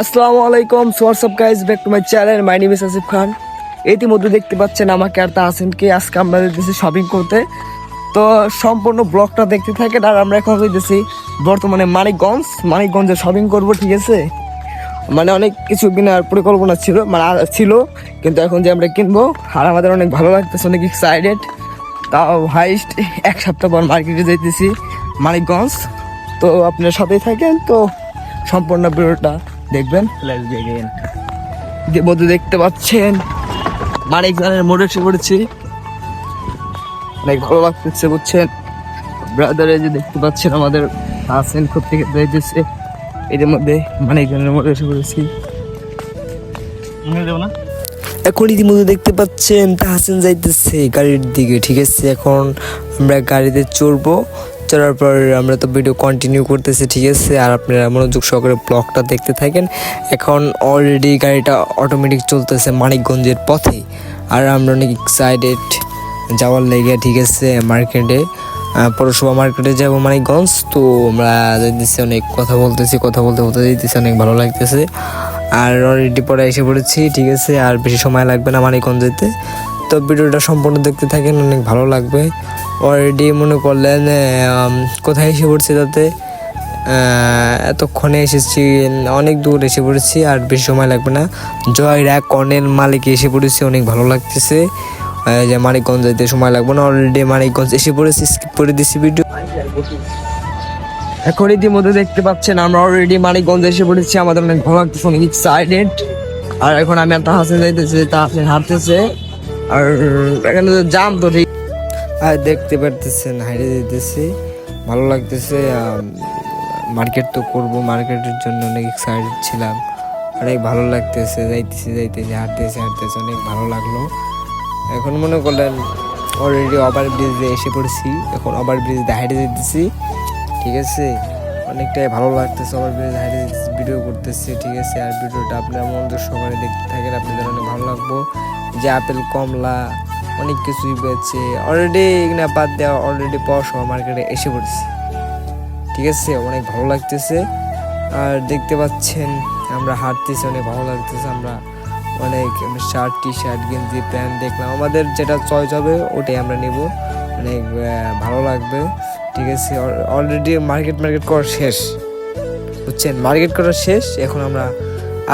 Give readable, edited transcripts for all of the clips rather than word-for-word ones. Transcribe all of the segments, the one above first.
আসসালামু আলাইকুম, what's up guys, back to my channel. My name is Asif Khan. ইতিমধ্যে দেখতে পাচ্ছেন আমাকে আর তাহসিনকে। আজকে আমরা যেতেছি শপিং করতে, তো সম্পূর্ণ ব্লগটা দেখতে থাকেন। আর আমরা এখন যেতেছি বর্তমানে মানিকগঞ্জে শপিং করব, ঠিক আছে। মানে অনেক কিছু কেনার পরিকল্পনা ছিল, ছিল, কিন্তু এখন যে আমরা কিনবো আর আমাদের অনেক ভালো লাগতেছে, অনেক এক্সাইটেড। তাও হাইস্ট এক সপ্তাহ পর মার্কেটে যেতেছি মানিকগঞ্জ। তো আপনার সাথেই থাকেন, তো সম্পূর্ণ ভিডিওটা দেখবেন। মধ্যে দেখতে পাচ্ছেন মানিকগঞ্জের মোড়ে এসে পড়েছি, অনেক ভালো লাগতেছে, বুঝছেন ব্রাদারে। যে দেখতে পাচ্ছেন আমাদের আসেন থেকে যাইতেছে, এর মধ্যে মানিকগঞ্জের মোড়ে এসে পড়েছি। এখন ইতিমধ্যে দেখতে পাচ্ছেন তাহসিন যাইতেছে গাড়ির দিকে, ঠিক আছে। এখন আমরা গাড়িতে চড়ার পর আমরা তো ভিডিও কন্টিনিউ করতেছি, ঠিক আছে। আর আপনারা মনোযোগ সহকারে ব্লগটা দেখতে থাকেন। এখন অলরেডি গাড়িটা অটোমেটিক চলতেছে মানিকগঞ্জের পথে, আর আমরা অনেক এক্সাইটেড যাওয়ার লেগে, ঠিক আছে। মার্কেটে পৌরসভা মার্কেটে যাবো মানিকগঞ্জ। তো আমরা যাইতেছি, অনেক কথা বলতে যাইতেছি, অনেক ভালো লাগতেছে। আর অলরেডি পরে এসে পড়েছি, ঠিক আছে। আর বেশি সময় লাগবে না মানিকগঞ্জ যেতে। তো ভিডিওটা সম্পূর্ণ দেখতে থাকেন, অনেক ভালো লাগবে। অলরেডি মনে করলেন কোথায় এসে পড়ছি, তাতে এতক্ষণে এসেছি, অনেক দূর এসে পড়েছি। আর বেশি সময় লাগবে না, জয়রা কর্নেল মালিকে এসে পড়েছি, অনেক ভালো লাগতেছে। যে মানিকগঞ্জ যেতে সময় লাগবে না, অলরেডি মানিকগঞ্জ এসে পড়েছি, স্কিপ করে দিছি ভিডিও। এখন ইতিমধ্যে দেখতে পাচ্ছেন আমরা অলরেডি মানিকগঞ্জে এসে পড়েছি, আমাদের অনেক ভালো লাগতেছে, অনেক এক্সাইটেড। আর এখন আমি আর তাহসিন যাইতেছি, তাহসিন হাঁটতেছে। আর এখানে তো জাম, তো ঠিক। আর দেখতে পারতেছেন হাইটে যেতেছি, ভালো লাগতেছে। মার্কেট তো করবো, মার্কেটের জন্য অনেক এক্সাইটেড ছিলাম, অনেক ভালো লাগতেছে। যাইতেছি হাঁটতেছে অনেক ভালো লাগলো। এখন মনে করলেন অলরেডি ওভার ব্রিজে এসে পড়েছি, এখন ওভার ব্রিজ হাইটে যেতেছি, ঠিক আছে। অনেকটাই ভালো লাগতেছে, ওভার ব্রিজ হাইটে যেতেছি, ভিডিও করতেছি, ঠিক আছে। আর ভিডিওটা আপনারা মনোযোগ সহকারে দেখতে থাকেন, আপনাদের অনেক ভালো লাগবো। যে আপেল, কমলা, অনেক কিছুই পেয়েছে অলরেডি। এখানে বাদ দেওয়া অলরেডি পৌরসভা মার্কেটে এসে পড়েছি, ঠিক আছে। অনেক ভালো লাগতেছে। আর দেখতে পাচ্ছেন আমরা হাঁটতেছি, অনেক ভালো লাগতেছে। আমরা অনেক শার্ট, টি শার্ট, গেঞ্জি, প্যান্ট দেখলাম, আমাদের যেটা চয়েস হবে ওটাই আমরা নেব, অনেক ভালো লাগবে, ঠিক আছে। অলরেডি মার্কেট করা শেষ, বুঝছেন, মার্কেট করা শেষ। এখন আমরা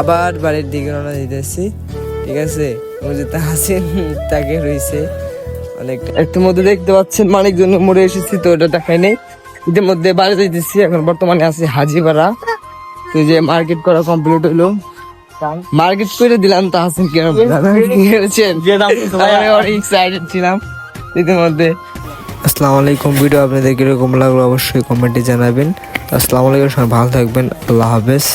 আবার বাড়ির দিকে রওনা দিতেছি, ঠিক আছে। তাহসিন তাকে রয়েছে অনেকটা। একটু মধ্যে দেখতে পাচ্ছেন মানিকগঞ্জ মোড়ে এসেছি, তো ওটা দেখাই নেই। ইতিমধ্যে বাড়ি যাইতেছি, এখন বর্তমানে আছি হাজিপাড়া। তো যে মার্কেট করা কমপ্লিট হইলো, মার্কেট করে দিলাম তাহসিন কে, অনেক এক্সাইটেড ছিলাম ইতিমধ্যে। আসসালামু আলাইকুম। ভিডিও আপনাদের কিরকম লাগলো অবশ্যই কমেন্টে জানাবেন। আসসালামু আলাইকুম, সবাই ভালো থাকবেন, আল্লাহ হাফেজ।